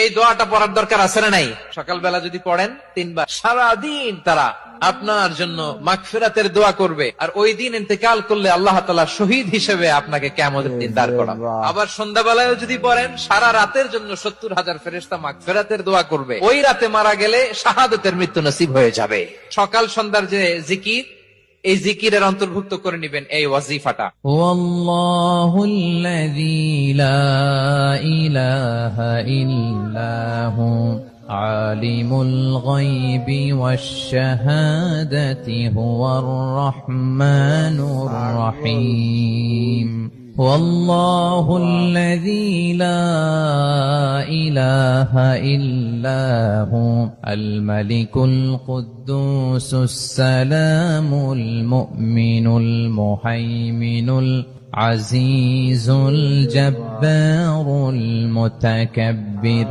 এই দোয়াটা পড়ার দরকার আছে না নাই? সকালবেলা যদি পড়েন 3 বার, সারাদিন তারা আপনার জন্য মাগফিরাতের দোয়া করবে। আর ওই দিন ইন্তেকাল করলে আল্লাহ তাআলা শহীদ হিসেবে আপনাকে কিয়ামতের দিন দাঁড় করাবে। আবার সন্ধ্যাবেলায় যদি পড়েন, সারা রাতের জন্য 70,000 ফেরেশতা মাগফিরাতের দোয়া করবে। ওই রাতে মারা গেলে শাহাদাতের মৃত্যু নসিব হয়ে যাবে। সকাল সন্ধ্যার যে জিকির, এই জিকিরের অন্তর্ভুক্ত করে নেবেন এই ওয়াজিফাটা। ওয়াল্লাহুল্লাযী লা ইলাহা ইল্লাহু আলিমুল গায়বি ওয়াশ শাহাদাতি হুয়ার রাহমানুর রহিম। والله الذي لا إله إلا هو الملك القدوس السلام المؤمن المهيمن العزيز الجبار المتكبر